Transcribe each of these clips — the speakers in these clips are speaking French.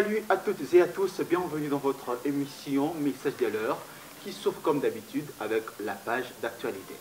Salut à toutes et à tous, bienvenue dans votre émission Message de l'heure qui s'ouvre comme d'habitude avec la page d'actualité.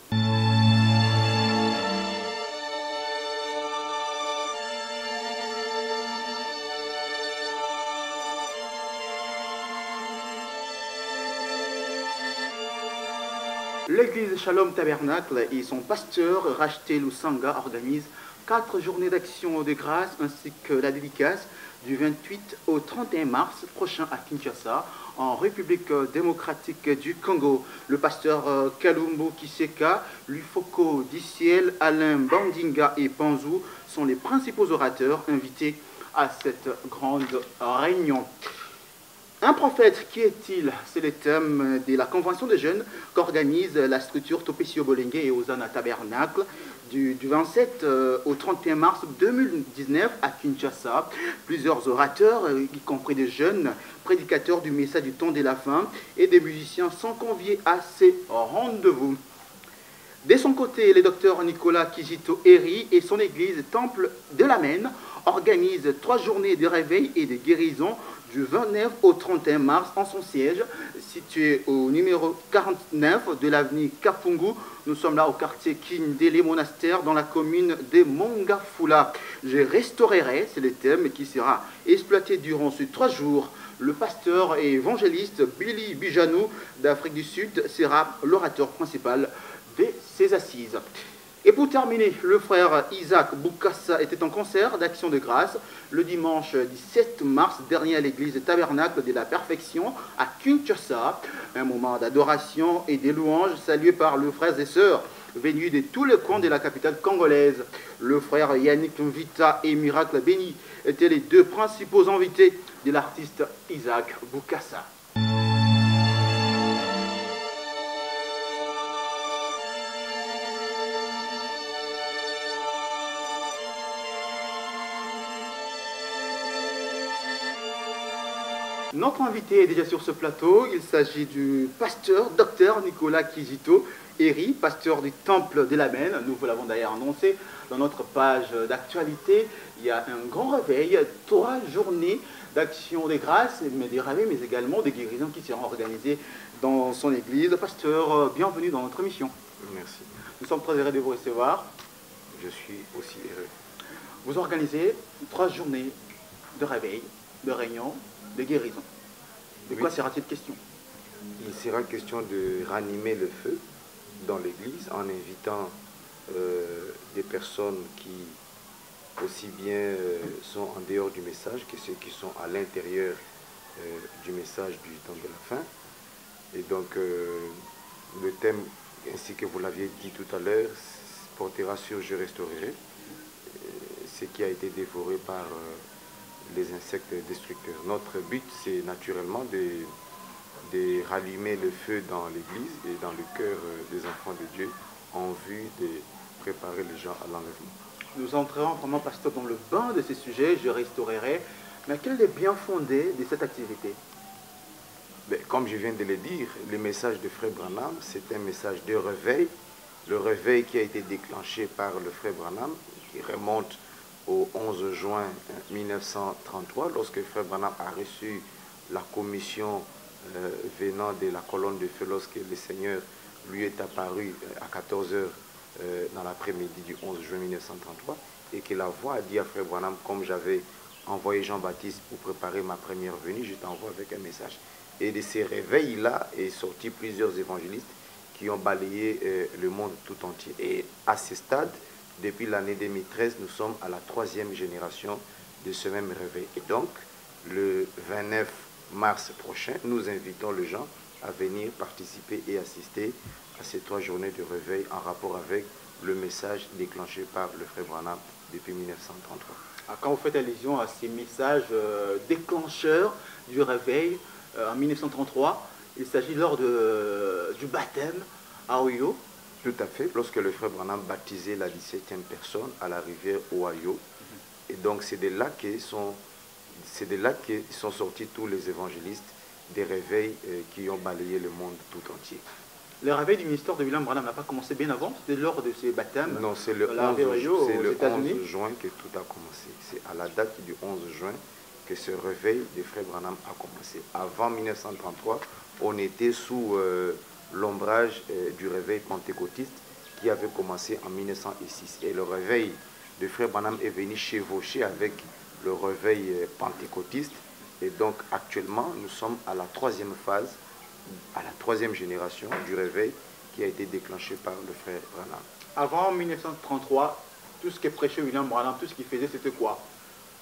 L'église Shalom Tabernacle et son pasteur Racheté Lusanga organisent 4 journées d'action de grâce ainsi que la dédicace du 28 au 31 mars prochain à Kinshasa, en République démocratique du Congo. Le pasteur Kalumbo Kiseka, Lufoko Diciel, Alain Bandinga et Panzou sont les principaux orateurs invités à cette grande réunion. Un prophète, qui est-il? C'est le thème de la convention des jeunes qu'organise la structure Topesio Bolenge et Osana Tabernacle du 27 au 31 mars 2019 à Kinshasa. Plusieurs orateurs, y compris des jeunes prédicateurs du message du temps de la fin et des musiciens, sont conviés à ces rendez-vous. De son côté, le docteur Nicolas Kijito Eri et son église Temple de l'Amen organisent 3 journées de réveil et de guérison du 29 au 31 mars en son siège, situé au numéro 49 de l'avenue Kafungu. Nous sommes là au quartier Kindele Monastère, dans la commune de Mongafula. Je restaurerai, c'est le thème qui sera exploité durant ces 3 jours. Le pasteur et évangéliste Billy Bijanou d'Afrique du Sud sera l'orateur principal de ces assises. Et pour terminer, le frère Isaac Boukassa était en concert d'action de grâce le dimanche 17 mars dernier à l'église Tabernacle de la Perfection à Kinshasa. Un moment d'adoration et de louanges salué par les frères et sœurs venus de tous les coins de la capitale congolaise. Le frère Yannick Mvita et Miracle Béni étaient les 2 principaux invités de l'artiste Isaac Boukassa. Notre invité est déjà sur ce plateau. Il s'agit du pasteur, docteur Nicolas Kijito Eri, pasteur du Temple de l'Amen. Nous vous l'avons d'ailleurs annoncé dans notre page d'actualité. Il y a un grand réveil, 3 journées d'action des grâces, mais des réveils, mais également des guérisons qui seront organisées dans son église. Pasteur, bienvenue dans notre émission. Merci. Nous sommes très heureux de vous recevoir. Je suis aussi heureux. Vous organisez 3 journées de réveil, de réunion, de guérison. De quoi sera-t-il question? Il sera question de ranimer le feu dans l'église en invitant des personnes qui aussi bien sont en dehors du message que ceux qui sont à l'intérieur du message du temps de la fin. Et donc le thème, ainsi que vous l'aviez dit tout à l'heure, portera sur Je restaurerai, ce qui a été dévoré par les insectes destructeurs. Notre but, c'est naturellement de rallumer le feu dans l'église et dans le cœur des enfants de Dieu en vue de préparer les gens à l'enlèvement. Nous entrerons vraiment, pasteur, dans le bain de ces sujets, je restaurerai. Mais quel est le bien fondé de cette activité? Comme je viens de le dire, le message de Frère Branham, c'est un message de réveil. Le réveil qui a été déclenché par le Frère Branham, qui remonte au 11 juin 1933, lorsque Frère Branham a reçu la commission venant de la colonne de feu, lorsque le Seigneur lui est apparu à 14 h dans l'après-midi du 11 juin 1933, et que la voix a dit à Frère Branham, comme j'avais envoyé Jean-Baptiste pour préparer ma première venue, je t'envoie avec un message. Et de ces réveils-là est sorti plusieurs évangélistes qui ont balayé le monde tout entier. Et à ce stade, depuis l'année 2013, nous sommes à la 3e génération de ce même réveil. Et donc, le 29 mars prochain, nous invitons les gens à venir participer et assister à ces 3 journées de réveil en rapport avec le message déclenché par le Frère Branham depuis 1933. Quand vous faites allusion à ces messages déclencheurs du réveil en 1933, il s'agit lors du baptême à Oyo. Tout à fait, lorsque le Frère Branham baptisait la 17e personne à la rivière Ohio. Et donc c'est de là que sont sortis tous les évangélistes des réveils qui ont balayé le monde tout entier. Le réveil du ministère de William Branham n'a pas commencé bien avant? C'était lors de ces baptêmes? Non, c'est le 11 juin que tout a commencé. C'est à la date du 11 juin que ce réveil des frères Branham a commencé. Avant 1933, on était sous l'ombrage du réveil pentecôtiste qui avait commencé en 1906. Et le réveil des frères Branham est venu chevaucher avec le réveil pentecôtiste. Et donc actuellement, nous sommes à la troisième phase, à la troisième génération du réveil qui a été déclenché par le frère Branham. Avant 1933, tout ce que prêchait William Branham, tout ce qu'il faisait, c'était quoi?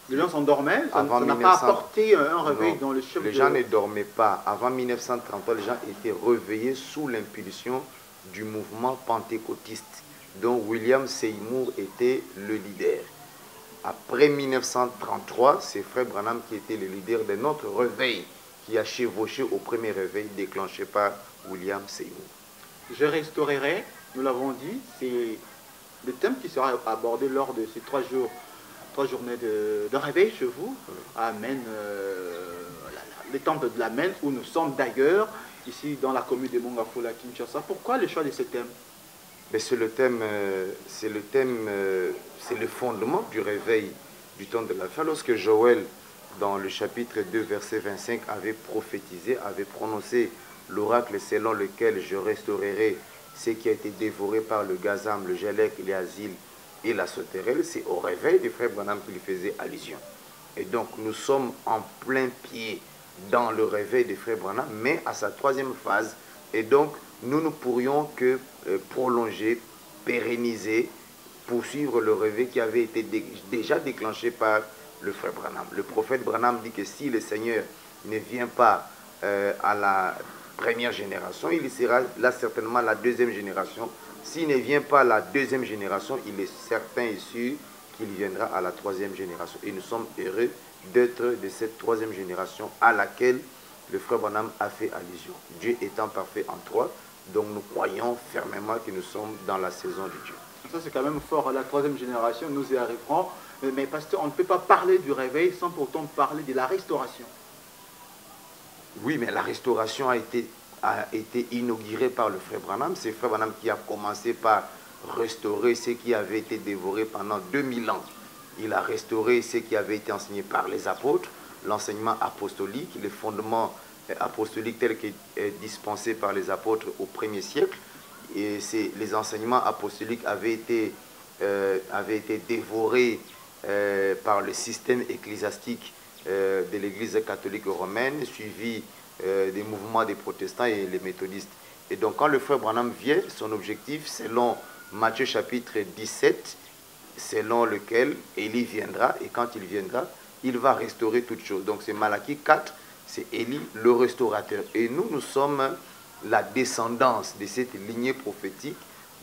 Les gens s'endormaient, ça n'a pas apporté un réveil dans le chef. Les gens ne dormaient pas. Avant 1933, les gens étaient réveillés sous l'impulsion du mouvement pentecôtiste, dont William Seymour était le leader. Après 1933, c'est frère Branham qui était le leader de notre réveil, qui a chevauché au premier réveil déclenché par William Seymour. Je restaurerai, nous l'avons dit, c'est le thème qui sera abordé lors de ces 3 journées de réveil chez vous, Amen, les temples de l'Amen, où nous sommes d'ailleurs, ici dans la commune de Mongafula, Kinshasa. Pourquoi le choix de ce thème? C'est le fondement du réveil du temps de la fin. Lorsque Joël, dans le chapitre 2, verset 25, avait prophétisé, avait prononcé l'oracle selon lequel je restaurerai ce qui a été dévoré par le gazam, le jalek, les asiles et la sauterelle, c'est au réveil du frère Branham qu'il faisait allusion. Et donc nous sommes en plein pied dans le réveil des frères Branham, mais à sa troisième phase. Et donc nous ne pourrions que prolonger, pérenniser, poursuivre le réveil qui avait été déjà déclenché par le frère Branham. Le prophète Branham dit que si le Seigneur ne vient pas à la première génération, il sera là certainement la deuxième génération. S'il ne vient pas à la deuxième génération, il est certain et sûr qu'il viendra à la troisième génération. Et nous sommes heureux d'être de cette troisième génération à laquelle le frère Branham a fait allusion. Dieu étant parfait en trois, donc nous croyons fermement que nous sommes dans la saison de Dieu. Ça c'est quand même fort, la troisième génération, nous y arriverons. Mais pasteur, on ne peut pas parler du réveil sans pourtant parler de la restauration. Oui, mais la restauration a été inaugurée par le frère Branham. C'est le frère Branham qui a commencé par restaurer ce qui avait été dévoré pendant 2000 ans. Il a restauré ce qui avait été enseigné par les apôtres, l'enseignement apostolique, les fondements apostoliques tels que dispensés par les apôtres au 1er siècle. Et les enseignements apostoliques avaient été dévorés par le système ecclésiastique de l'Église catholique romaine, suivi des mouvements des protestants et les méthodistes. Et donc quand le frère Branham vient, son objectif, selon Matthieu chapitre 17, selon lequel Élie viendra, et quand il viendra, il va restaurer toutes choses. Donc c'est Malachie 4, c'est Élie le restaurateur. Et nous, nous sommes la descendance de cette lignée prophétique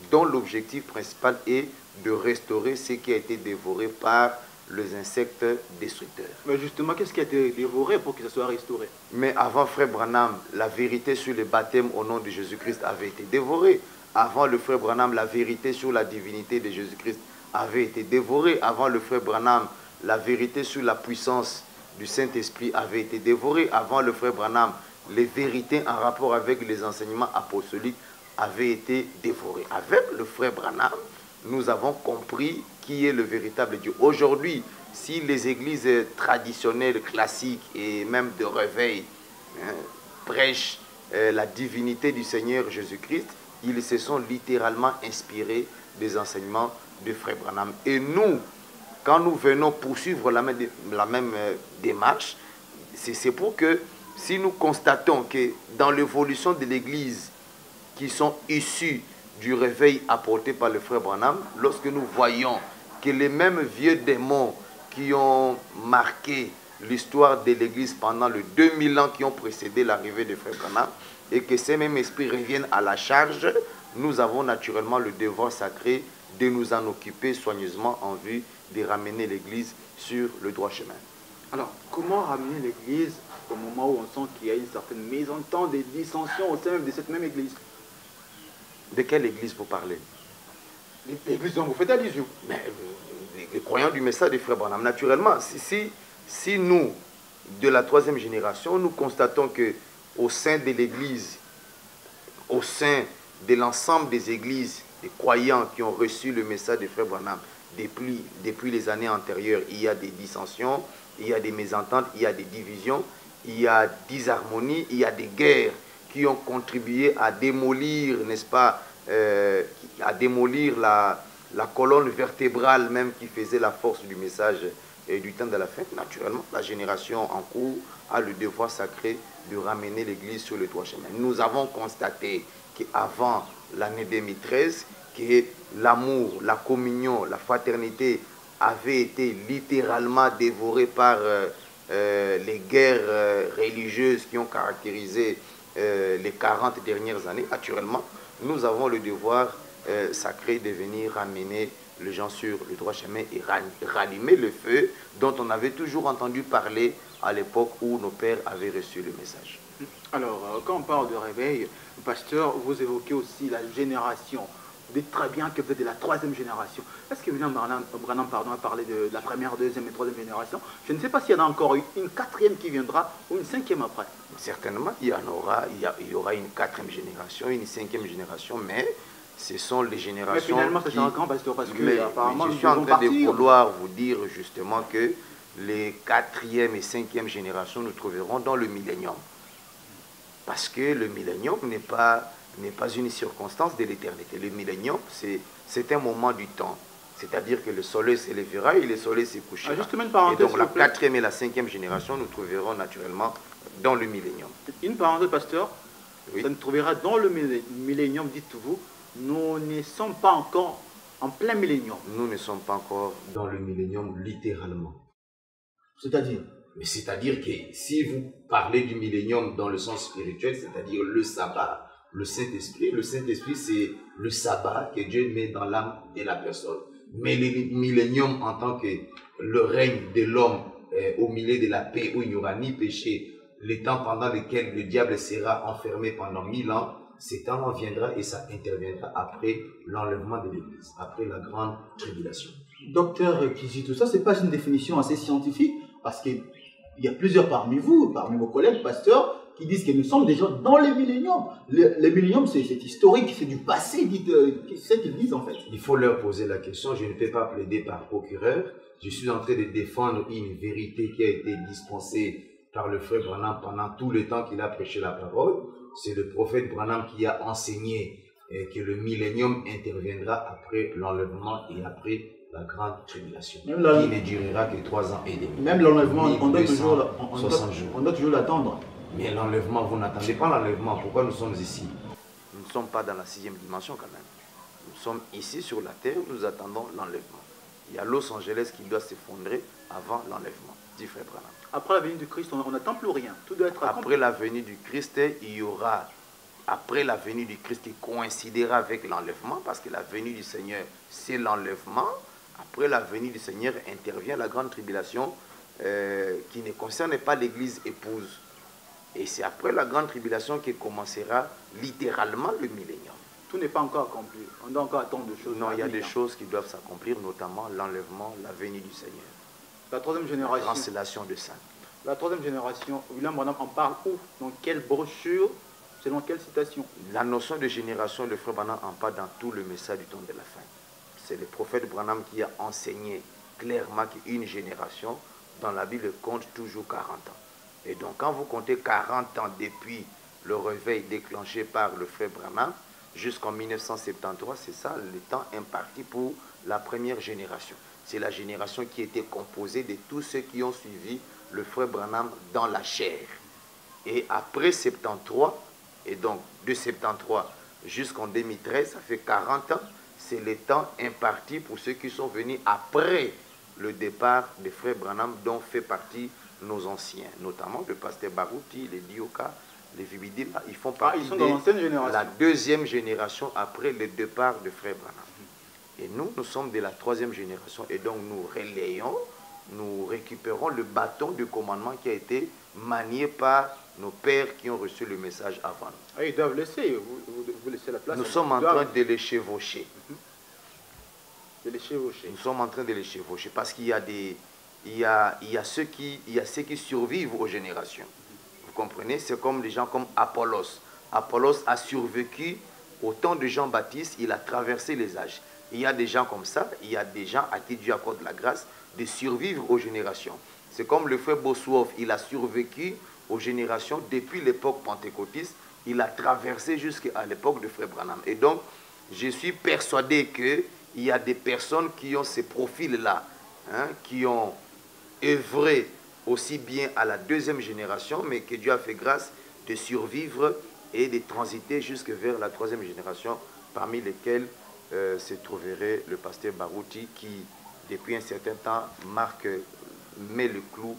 dont l'objectif principal est de restaurer ce qui a été dévoré par les insectes destructeurs. Mais justement, qu'est-ce qui a été dévoré pour que ça soit restauré? Mais avant frère Branham, la vérité sur le baptême au nom de Jésus-Christ avait été dévorée. Avant le frère Branham, la vérité sur la divinité de Jésus-Christ avait été dévorée. Avant le frère Branham, la vérité sur la puissance du Saint-Esprit avait été dévorée. Avant le frère Branham, les vérités en rapport avec les enseignements apostoliques avaient été dévorées. Avec le frère Branham, nous avons compris qui est le véritable Dieu. Aujourd'hui, si les églises traditionnelles, classiques et même de réveil prêchent la divinité du Seigneur Jésus-Christ, ils se sont littéralement inspirés des enseignements de frère Branham. Et nous, quand nous venons poursuivre la même démarche, c'est pour que si nous constatons que dans l'évolution de l'Église qui sont issus du réveil apporté par le frère Branham, lorsque nous voyons que les mêmes vieux démons qui ont marqué l'histoire de l'Église pendant les 2000 ans qui ont précédé l'arrivée de frère Branham, et que ces mêmes esprits reviennent à la charge, nous avons naturellement le devoir sacré de nous en occuper soigneusement en vue de ramener l'Église sur le droit chemin. Alors, comment ramener l'Église au moment où on sent qu'il y a une certaine mésentente, des dissensions au sein de cette même Église? De quelle Église vous parlez? L'Église dont vous faites allusion. Mais les croyants du message des frères Branham. Naturellement, si nous, de la troisième génération, nous constatons que au sein de l'Église, au sein de l'ensemble des églises, des croyants qui ont reçu le message des frères Branham, depuis les années antérieures, il y a des dissensions, il y a des mésententes, il y a des divisions, il y a disharmonie, il y a des guerres qui ont contribué à démolir, n'est-ce pas, à démolir la colonne vertébrale même qui faisait la force du message du temps de la fin. Naturellement, la génération en cours a le devoir sacré de ramener l'Église sur le droit chemin. Nous avons constaté qu'avant l'année 2013, que l'amour, la communion, la fraternité avaient été littéralement dévorés par les guerres religieuses qui ont caractérisé les 40 dernières années. Naturellement, nous avons le devoir sacré de venir ramener les gens sur le droit chemin et rallumer le feu dont on avait toujours entendu parler à l'époque où nos pères avaient reçu le message. Alors, quand on parle de réveil, pasteur, vous évoquez aussi la génération. Vous dites très bien que vous êtes de la troisième génération. Est-ce que William Branham a parlé de la première, deuxième et troisième génération? Je ne sais pas s'il y en a encore une quatrième qui viendra ou une cinquième après. Certainement, il y aura une quatrième génération, une cinquième génération, mais ce sont les générations. Mais finalement, c'est quand, pasteur? Parce que apparemment, je suis en train de vouloir vous dire justement que les quatrième et cinquième générations nous trouverons dans le millénium. Parce que le millénium n'est pas une circonstance de l'éternité. Le millénium, c'est un moment du temps. C'est-à-dire que le soleil s'élèvera et le soleil se couchera. Juste une parenthèse, et donc la quatrième et la cinquième génération nous trouverons naturellement dans le millénium. Une parenthèse, pasteur. Oui. Ça nous trouvera dans le millénium, dites-vous. Nous ne sommes pas encore en plein millénium. Nous ne sommes pas encore dans le millénium littéralement. C'est-à-dire? Mais c'est-à-dire que si vous parlez du millénium dans le sens spirituel, c'est-à-dire le sabbat, le Saint-Esprit, c'est le sabbat que Dieu met dans l'âme de la personne. Mais le millénium en tant que le règne de l'homme au milieu de la paix où il n'y aura ni péché, les temps pendant lesquels le diable sera enfermé pendant 1000 ans, ces temps viendra et ça interviendra après l'enlèvement de l'Église, après la grande tribulation. Docteur qui dit tout ça, c'est pas une définition assez scientifique, parce qu'il y a plusieurs parmi vous, parmi vos collègues pasteurs, qui disent que nous sommes déjà dans les milléniums. Les milléniums, c'est historique, c'est du passé, c'est ce qu'ils disent en fait. Il faut leur poser la question, je ne peux pas plaider par procureur, je suis en train de défendre une vérité qui a été dispensée par le frère Branham pendant tout le temps qu'il a prêché la parole. C'est le prophète Branham qui a enseigné que le millénium interviendra après l'enlèvement et après la grande tribulation, qui ne durera que 3 ans et demi. Même l'enlèvement, on doit toujours l'attendre. Mais l'enlèvement, vous n'attendez pas l'enlèvement. Pourquoi nous sommes ici? Nous ne sommes pas dans la 6e dimension quand même. Nous sommes ici sur la terre, nous attendons l'enlèvement. Il y a Los Angeles qui doit s'effondrer avant l'enlèvement, dit frère Branham. Après la venue du Christ, on n'attend plus rien. Tout doit être après la venue du Christ, il y aura, après la venue du Christ qui coïncidera avec l'enlèvement, parce que la venue du Seigneur, c'est l'enlèvement. Après la venue du Seigneur intervient la grande tribulation qui ne concerne pas l'Église épouse. Et c'est après la grande tribulation que commencera littéralement le millénium. Tout n'est pas encore accompli. On doit encore attendre des choses. Non, il y a des choses qui doivent s'accomplir, notamment l'enlèvement, la venue du Seigneur. La troisième génération. La translation de saints. La troisième génération, William Branham en parle où? Dans quelle brochure? Selon quelle citation? La notion de génération, le frère Branham en parle dans tout le message du temps de la fin. C'est le prophète Branham qui a enseigné clairement qu'une génération, dans la Bible, compte toujours 40 ans. Et donc, quand vous comptez 40 ans depuis le réveil déclenché par le frère Branham, jusqu'en 1973, c'est ça le temps imparti pour la première génération. C'est la génération qui était composée de tous ceux qui ont suivi le frère Branham dans la chair. Et après 73, et donc de 73 jusqu'en 2013, ça fait 40 ans, c'est le temps imparti pour ceux qui sont venus après le départ des frères Branham, dont fait partie nos anciens, notamment le pasteur Barouti, les Dioka, les Vibidila. Ils font partie de la deuxième génération après le départ de frère Branham. Et nous sommes de la troisième génération, et donc nous relayons, nous récupérons le bâton du commandement qui a été manié par nos pères qui ont reçu le message avant nous. Ah, ils doivent laisser, vous laissez la place. Nous sommes en train de les chevaucher. Nous sommes en train de les chevaucher parce qu'il y a des... Il y a ceux qui survivent aux générations. Vous comprenez? C'est comme des gens comme Apollos. Apollos a survécu au temps de Jean-Baptiste, il a traversé les âges. Il y a des gens comme ça, il y a des gens à qui Dieu accorde la grâce de survivre aux générations. C'est comme le frère Bossuoff, il a survécu aux générations depuis l'époque pentecôtiste, il a traversé jusqu'à l'époque de frère Branham. Et donc, je suis persuadé qu'il y a des personnes qui ont ces profils-là, hein, qui ont œuvré aussi bien à la deuxième génération, mais que Dieu a fait grâce de survivre et de transiter jusque vers la troisième génération, parmi lesquels se trouverait le pasteur Barouti, qui, depuis un certain temps, met le clou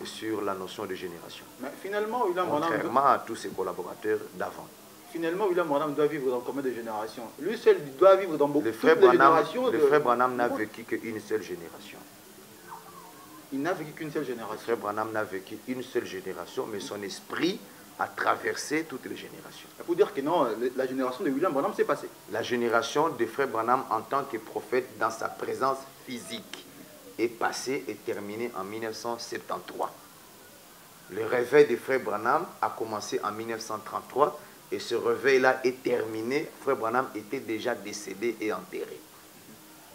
sur la notion de génération. Mais finalement, William Branham, contrairement à tous ses collaborateurs d'avant. Finalement, William Branham doit vivre dans combien de générations? Lui seul doit vivre dans beaucoup de générations. Le frère Branham n'a vécu qu'une seule génération. Il n'a vécu qu'une seule génération. Le frère Branham n'a vécu une seule génération, mais son esprit a traversé toutes les générations. Il faut dire que non, la génération de William Branham s'est passée. La génération de frère Branham en tant que prophète dans sa présence physique est passée et terminée en 1973. Le réveil de frère Branham a commencé en 1933 et ce réveil-là est terminé. Frère Branham était déjà décédé et enterré.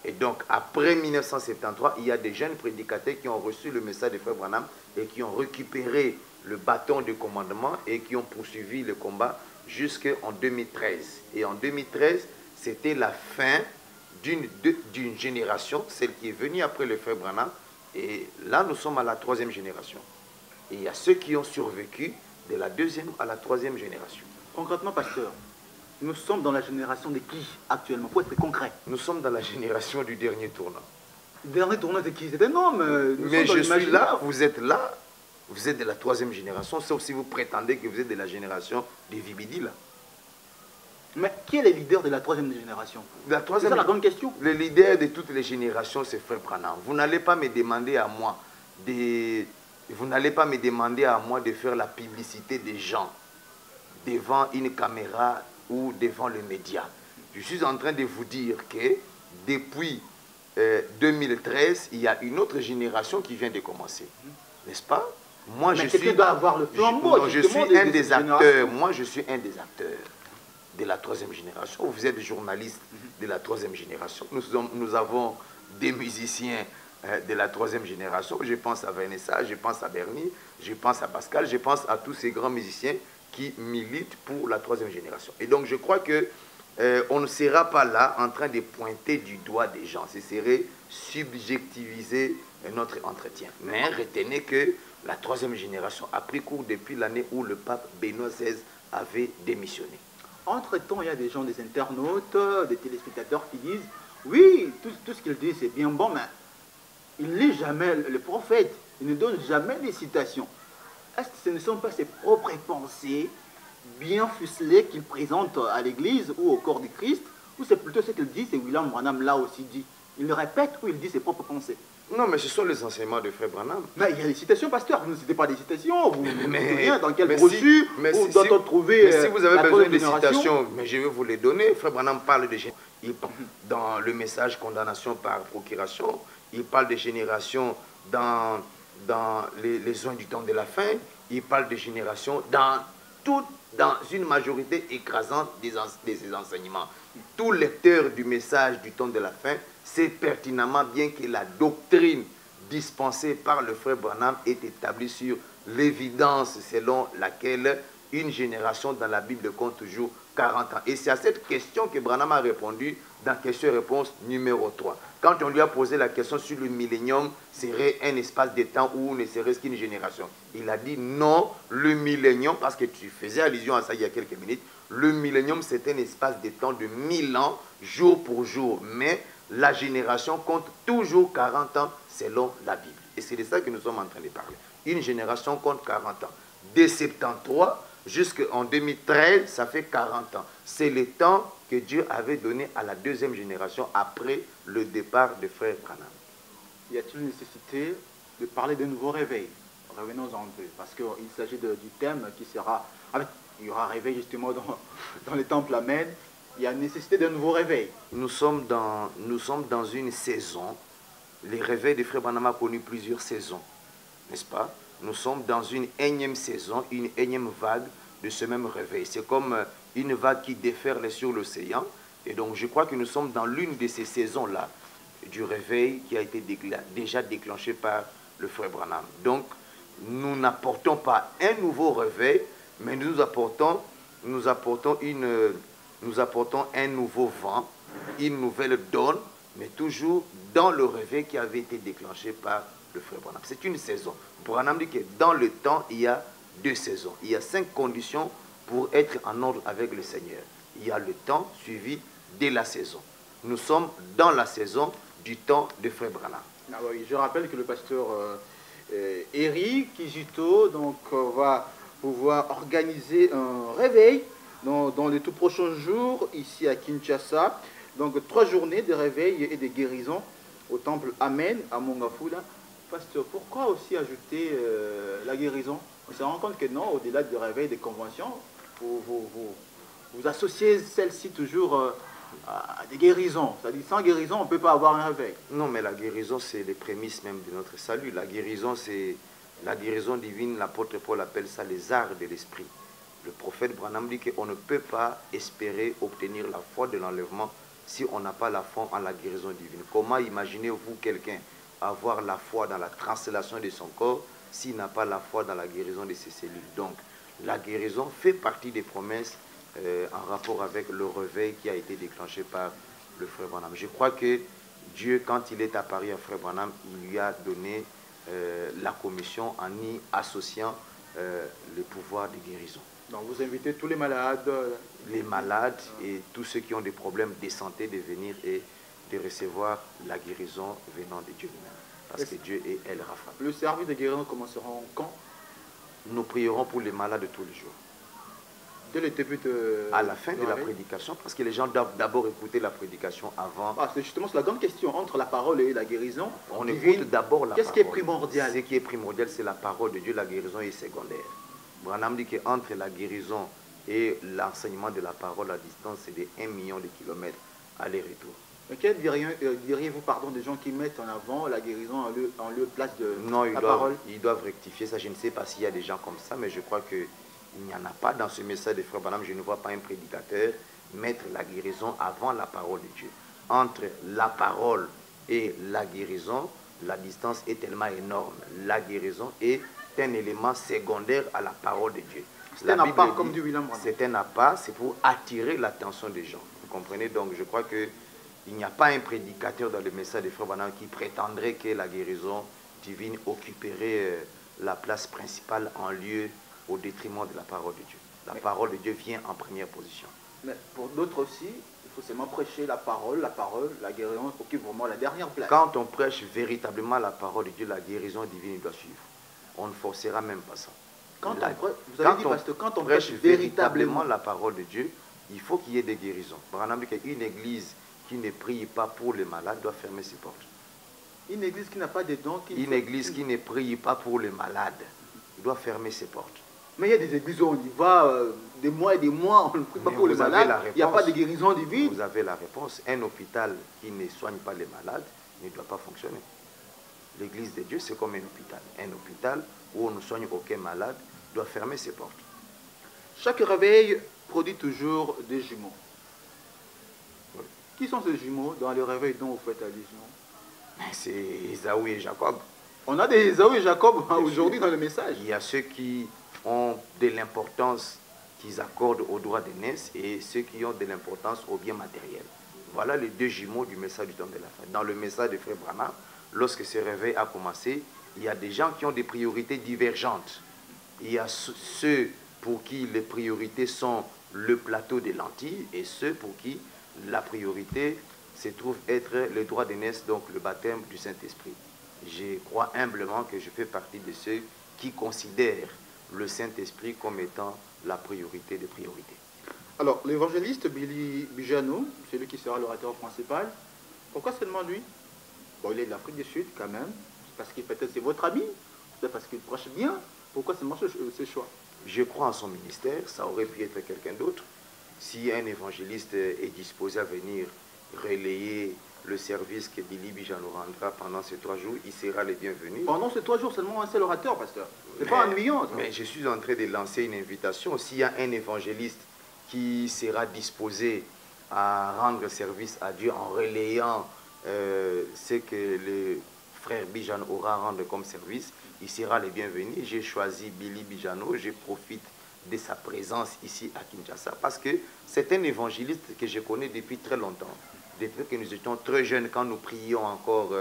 Et donc, après 1973, il y a des jeunes prédicateurs qui ont reçu le message de frère Branham et qui ont récupéré le bâton de commandement et qui ont poursuivi le combat jusqu'en 2013. Et en 2013, c'était la fin d'une génération, celle qui est venue après le frère Branham. Et là, nous sommes à la troisième génération. Et il y a ceux qui ont survécu de la deuxième à la troisième génération. Concrètement, pasteur, nous sommes dans la génération de qui actuellement? Pour être concret. Nous sommes dans la génération du dernier tournant. Le dernier tournant de qui? C'est un homme. Mais je suis là, vous êtes de la troisième génération, sauf si vous prétendez que vous êtes de la génération des Vibidi, là. Mais qui est le leader de la troisième génération? C'est ça la grande question. Le leader de toutes les générations, c'est frère Branham. Vous n'allez pas me demander à moi de faire la publicité des gens devant une caméra ou devant le média. Je suis en train de vous dire que depuis 2013, il y a une autre génération qui vient de commencer. N'est-ce pas? Moi, je suis un des acteurs. Moi, je suis un des acteurs de la troisième génération. Vous êtes journaliste de la troisième génération. Nous avons des musiciens de la troisième génération. Je pense à Vanessa, je pense à Bernie, je pense à Pascal, je pense à tous ces grands musiciens qui militent pour la troisième génération. Et donc, je crois que on ne sera pas là en train de pointer du doigt des gens. Ce serait subjectiviser notre entretien. Mais retenez que la troisième génération a pris cours depuis l'année où le pape Benoît XVI avait démissionné. Entre-temps, il y a des gens, des internautes, des téléspectateurs qui disent « Oui, tout ce qu'il dit, c'est bien bon, mais il ne lit jamais le prophète. Il ne donne jamais des citations. Est-ce que ce ne sont pas ses propres pensées bien ficelées qu'il présente à l'Église ou au corps du Christ, ou c'est plutôt ce qu'il dit, c'est William Branham l'a aussi dit. Il le répète ou il dit ses propres pensées. Non, mais ce sont les enseignements de frère Branham. Mais il y a des citations, pasteur. Vous ne citez pas des citations. Vous souvenez dans quel brochure où doit-on trouver si vous avez besoin de citations, mais je vais vous les donner. Frère Branham parle de dans le message condamnation par procuration. Il parle de génération dans les zones du temps de la fin. Il parle de génération dans une majorité écrasante de ses enseignements. Tout lecteur du message du temps de la fin sait pertinemment bien que la doctrine dispensée par le frère Branham est établie sur l'évidence selon laquelle une génération dans la Bible compte toujours 40 ans. Et c'est à cette question que Branham a répondu dans question-réponse numéro 3. Quand on lui a posé la question sur le millénium, serait un espace de temps où ne serait-ce qu'une génération. Il a dit non, le millénium, parce que tu faisais allusion à ça il y a quelques minutes, le millénium c'est un espace de temps de 1000 ans, jour pour jour. Mais la génération compte toujours 40 ans selon la Bible. Et c'est de ça que nous sommes en train de parler. Une génération compte 40 ans. Dès 73 jusqu'en 2013, ça fait 40 ans. C'est le temps que Dieu avait donné à la deuxième génération après le départ de frère Branham. Y a-t-il une nécessité de parler de nouveau réveil? Revenons-en un peu, parce qu'il s'agit du thème qui sera... il y aura réveil justement dans les temples Amen. Il y a une nécessité d'un nouveau réveil. Nous sommes dans une saison. Les réveils de frère Branham a connu plusieurs saisons, n'est-ce pas? Nous sommes dans une énième saison, une énième vague de ce même réveil. C'est comme une vague qui déferle sur l'océan. Et donc je crois que nous sommes dans l'une de ces saisons-là du réveil qui a été déjà déclenché par le frère Branham. Donc, nous n'apportons pas un nouveau réveil, mais nous apportons un nouveau vent, une nouvelle donne, mais toujours dans le réveil qui avait été déclenché par le frère Branham. C'est une saison. Branham dit que dans le temps, il y a 2 saisons. Il y a 5 conditions pour être en ordre avec le Seigneur. Il y a le temps suivi de la saison. Nous sommes dans la saison du temps de frère Branham. Ah oui, je rappelle que le pasteur Eric Kijito va pouvoir organiser un réveil dans les tout prochains jours ici à Kinshasa. Donc 3 journées de réveil et de guérison au temple Amen à Mongafula. Pasteur, pourquoi aussi ajouter la guérison? On se rend compte que non, au-delà du réveil des conventions, vous associez celle-ci toujours à des guérisons. C'est-à-dire sans guérison, on ne peut pas avoir un réveil. Non, mais la guérison, c'est les prémices même de notre salut. La guérison, c'est la guérison divine. L'apôtre Paul appelle ça les arts de l'esprit. Le prophète Branham dit qu'on ne peut pas espérer obtenir la foi de l'enlèvement si on n'a pas la foi en la guérison divine. Comment imaginez-vous quelqu'un avoir la foi dans la translation de son corps s'il n'a pas la foi dans la guérison de ses cellules? Donc, la guérison fait partie des promesses en rapport avec le réveil qui a été déclenché par le frère Branham. Je crois que Dieu, quand il est apparu à frère Branham, il lui a donné la commission en y associant le pouvoir de guérison. Donc vous invitez tous les malades. Les malades et tous ceux qui ont des problèmes de santé de venir et de recevoir la guérison venant de Dieu lui-même. Parce que Dieu est El Rapha. Le service de guérison commencera quand? Nous prierons pour les malades tous les jours. Dès le début de... À la fin de la prédication, parce que les gens doivent d'abord écouter la prédication avant. Ah, c'est justement la grande question entre la parole et la guérison. On écoute d'abord la parole. Qu'est-ce qui est primordial? Ce qui est primordial, c'est la parole de Dieu. La guérison est secondaire. Branham dit qu'entre la guérison et l'enseignement de la parole à distance, c'est de 1 million de kilomètres aller-retour. Mais quel diriez-vous des gens qui mettent en avant la guérison en lieu place de la parole? parole? Ils doivent rectifier ça. Je ne sais pas s'il y a des gens comme ça, mais je crois qu'il n'y en a pas dans ce message de frère Branham. Je ne vois pas un prédicateur mettre la guérison avant la parole de Dieu. Entre la parole et la guérison, la distance est tellement énorme. La guérison est un élément secondaire à la parole de Dieu. C'est un appât, comme dit William Branham. C'est un appât, c'est pour attirer l'attention des gens. Vous comprenez? Donc je crois qu'il n'y a pas un prédicateur dans le message de frère Branham qui prétendrait que la guérison divine occuperait la place principale en lieu au détriment de la parole de Dieu. La parole de Dieu vient en première position. Mais pour d'autres aussi, il faut seulement prêcher la parole, la guérison occupe vraiment la dernière place. Quand on prêche véritablement la parole de Dieu, la guérison divine doit suivre. On ne forcera même pas ça. Quand on prêche véritablement la parole de Dieu, il faut qu'il y ait des guérisons. Par exemple, une église qui ne prie pas pour les malades doit fermer ses portes. Une église qui n'a pas de dons... Une église qui ne prie pas pour les malades doit fermer ses portes. Mais il y a des églises où on y va des mois et des mois, on ne prie pas pour les malades, il n'y a pas de guérison divine. Vous avez la réponse. Un hôpital qui ne soigne pas les malades ne doit pas fonctionner. L'église de Dieu, c'est comme un hôpital. Un hôpital où on ne soigne aucun malade doit fermer ses portes. Chaque réveil produit toujours des jumeaux. Oui. Qui sont ces jumeaux dans le réveil dont vous faites allusion? C'est Ésaü et Jacob. On a des Ésaü et Jacob aujourd'hui dans le message. Il y a ceux qui ont de l'importance qu'ils accordent au droit d'aînesse et ceux qui ont de l'importance au bien matériel. Voilà les 2 jumeaux du message du temps de la fin. Dans le message de frère Branham, lorsque ce réveil a commencé, il y a des gens qui ont des priorités divergentes. Il y a ceux pour qui les priorités sont le plateau des lentilles et ceux pour qui la priorité se trouve être le droit d'aînesse, donc le baptême du Saint-Esprit. Je crois humblement que je fais partie de ceux qui considèrent le Saint-Esprit comme étant la priorité des priorités. Alors, l'évangéliste Billy Bijano, c'est lui qui sera l'orateur principal. Pourquoi seulement lui? Bon, il est de l'Afrique du Sud quand même, parce que peut-être c'est votre ami, peut-être parce qu'il prêche bien. Pourquoi seulement ce choix? Je crois en son ministère, ça aurait pu être quelqu'un d'autre. Si un évangéliste est disposé à venir relayer le service que Billy Bijano rendra pendant ces 3 jours, il sera le bienvenu. Pendant ces 3 jours, seulement un seul orateur, pasteur. C'est pas ennuyant. Mais je suis en train de lancer une invitation. S'il y a un évangéliste qui sera disposé à rendre service à Dieu en relayant ce que le frère Bijano aura à rendre comme service, il sera le bienvenu. J'ai choisi Billy Bijano, je profite de sa présence ici à Kinshasa parce que c'est un évangéliste que je connais depuis très longtemps. Depuis que nous étions très jeunes, quand nous prions encore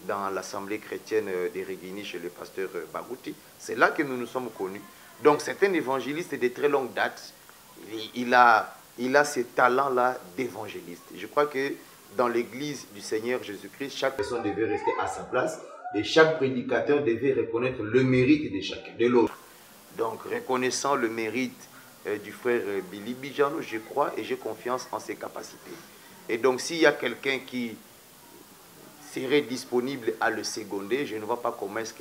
dans l'assemblée chrétienne de Regini chez le pasteur Bagouti, c'est là que nous nous sommes connus. Donc c'est un évangéliste de très longue date. Il a ce talent-là d'évangéliste. Je crois que dans l'église du Seigneur Jésus-Christ, chaque personne devait rester à sa place et chaque prédicateur devait reconnaître le mérite de chacun, de l'autre. Donc, reconnaissant le mérite du frère Billy Bijano, je crois et j'ai confiance en ses capacités. Et donc, s'il y a quelqu'un qui serait disponible à le seconder, je ne vois pas comment est-ce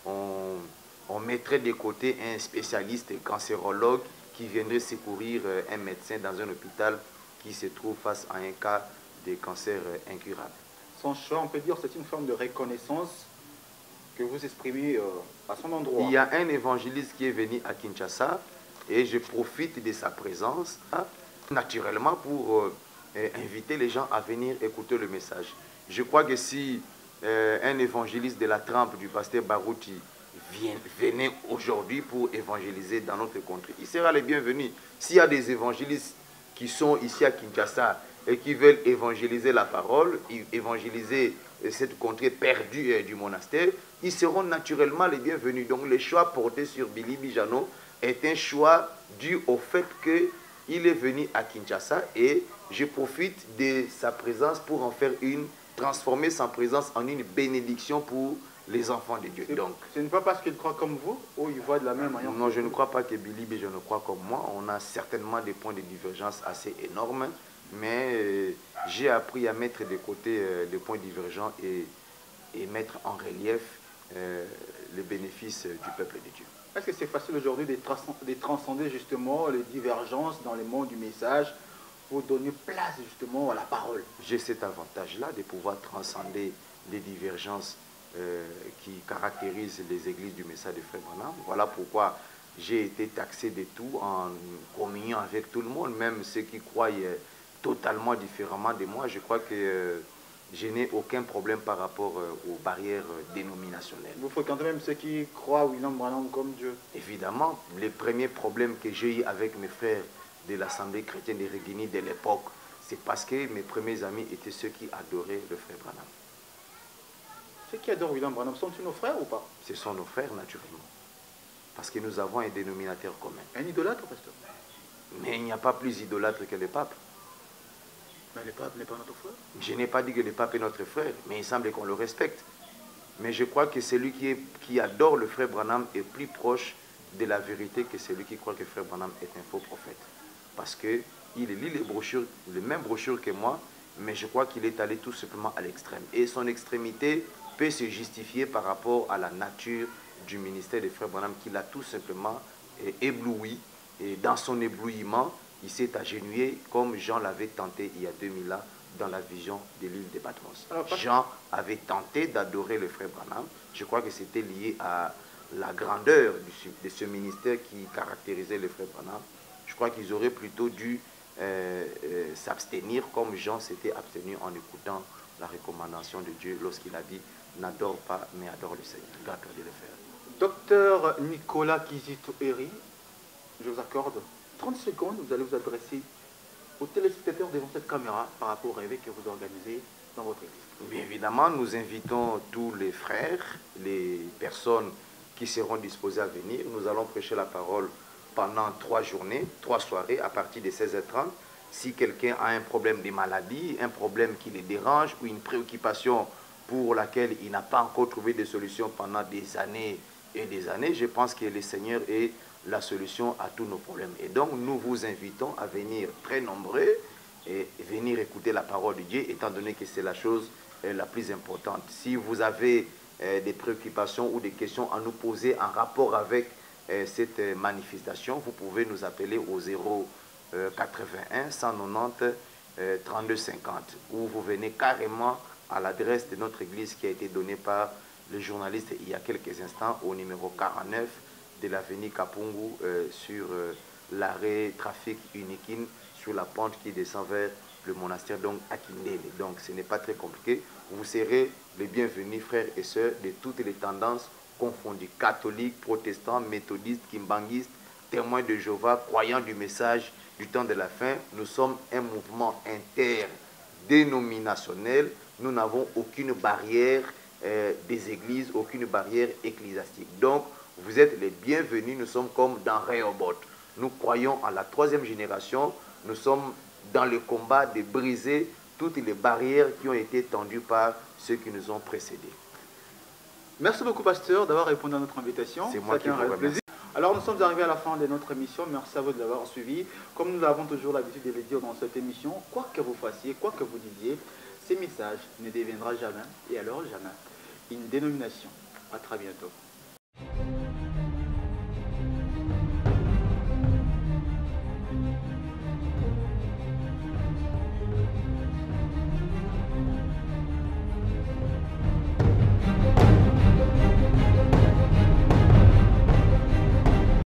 qu'on mettrait de côté un spécialiste cancérologue qui viendrait secourir un médecin dans un hôpital qui se trouve face à un cas de cancer incurable. Son choix, on peut dire, c'est une forme de reconnaissance que vous exprimez à son endroit. Il y a un évangéliste qui est venu à Kinshasa et je profite de sa présence naturellement pour inviter les gens à venir écouter le message. Je crois que si un évangéliste de la trempe du pasteur Barouti venait aujourd'hui pour évangéliser dans notre contrée, il sera le bienvenu. S'il y a des évangélistes qui sont ici à Kinshasa et qui veulent évangéliser la parole, évangéliser cette contrée perdue du monastère, ils seront naturellement les bienvenus. Donc le choix porté sur Billy Bijano est un choix dû au fait qu'il est venu à Kinshasa et je profite de sa présence pour en faire transformer sa présence en une bénédiction pour les enfants de Dieu. Donc, ce n'est pas parce qu'il croit comme vous ou il voit de la même manière? Non, je ne crois pas que Billy Bijano croit comme moi. On a certainement des points de divergence assez énormes, mais j'ai appris à mettre de côté les points divergents et mettre en relief les bénéfices du peuple de Dieu. Est-ce que c'est facile aujourd'hui de transcender justement les divergences dans le monde du message pour donner place justement à la parole? J'ai cet avantage-là de pouvoir transcender les divergences qui caractérisent les églises du message de Frère Branham. Voilà pourquoi j'ai été taxé de tout en communion avec tout le monde, même ceux qui croient totalement différemment de moi. Je crois que je n'ai aucun problème par rapport aux barrières dénominationnelles. Vous fréquentez même ceux qui croient William Branham comme Dieu? Évidemment, les premiers problèmes que j'ai eu avec mes frères de l'Assemblée chrétienne de Regini de l'époque, c'est parce que mes premiers amis étaient ceux qui adoraient le frère Branham. Ceux qui adorent William Branham sont-ils nos frères ou pas? Ce sont nos frères, naturellement. Parce que nous avons un dénominateur commun. Un idolâtre, pasteur? Mais il n'y a pas plus idolâtre que le pape. Mais le pape n'est pas notre frère? Je n'ai pas dit que le pape est notre frère, mais il semble qu'on le respecte. Mais je crois que celui qui adore le frère Branham est plus proche de la vérité que celui qui croit que le frère Branham est un faux prophète. Parce qu'il lit les brochures, les mêmes brochures que moi, mais je crois qu'il est allé tout simplement à l'extrême. Et son extrémité peut se justifier par rapport à la nature du ministère des frères Branham qui l'a tout simplement ébloui. Et dans son éblouissement, il s'est agenouillé comme Jean l'avait tenté il y a 2000 ans dans la vision de l'île de Patmos. Jean avait tenté d'adorer le frère Branham. Je crois que c'était lié à la grandeur de ce ministère qui caractérisait le frère Branham. Je crois qu'ils auraient plutôt dû s'abstenir comme Jean s'était abstenu en écoutant la recommandation de Dieu lorsqu'il a dit « N'adore pas, mais adore le Seigneur ». D'accord de le faire. Docteur Nicolas Kizito-Eri, je vous accorde 30 secondes, vous allez vous adresser aux téléspectateurs devant cette caméra par rapport au réveil que vous organisez dans votre église. Bien évidemment, nous invitons tous les frères, les personnes qui seront disposées à venir. Nous allons prêcher la parole pendant 3 journées, 3 soirées à partir de 16h30. Si quelqu'un a un problème de maladie, un problème qui le dérange ou une préoccupation pour laquelle il n'a pas encore trouvé de solution pendant des années et des années, je pense que le Seigneur est la solution à tous nos problèmes. Et donc, nous vous invitons à venir très nombreux et venir écouter la parole de Dieu, étant donné que c'est la chose la plus importante. Si vous avez des préoccupations ou des questions à nous poser en rapport avec cette manifestation, vous pouvez nous appeler au 081 190 32 50 ou vous venez carrément à l'adresse de notre église qui a été donnée par le journaliste il y a quelques instants au numéro 49 de l'avenue Kapungu sur l'arrêt trafic Unikin sur la pente qui descend vers le monastère, donc à Kindele. Donc ce n'est pas très compliqué. Vous serez les bienvenus, frères et sœurs, de toutes les tendances confondues, catholiques, protestants, méthodistes, kimbanguistes, témoins de Jéhovah, croyants du message du temps de la fin. Nous sommes un mouvement interdénominationnel. Nous n'avons aucune barrière des églises, aucune barrière ecclésiastique. Donc, vous êtes les bienvenus. Nous sommes comme dans Rehoboth. Nous croyons en la troisième génération. Nous sommes dans le combat de briser toutes les barrières qui ont été tendues par ceux qui nous ont précédés. Merci beaucoup, pasteur, d'avoir répondu à notre invitation. C'est moi qui vous remercie. Alors, nous sommes arrivés à la fin de notre émission. Merci à vous de l'avoir suivi. Comme nous avons toujours l'habitude de le dire dans cette émission, quoi que vous fassiez, quoi que vous disiez, ces messages ne deviendra jamais, et alors jamais, une dénomination. À très bientôt.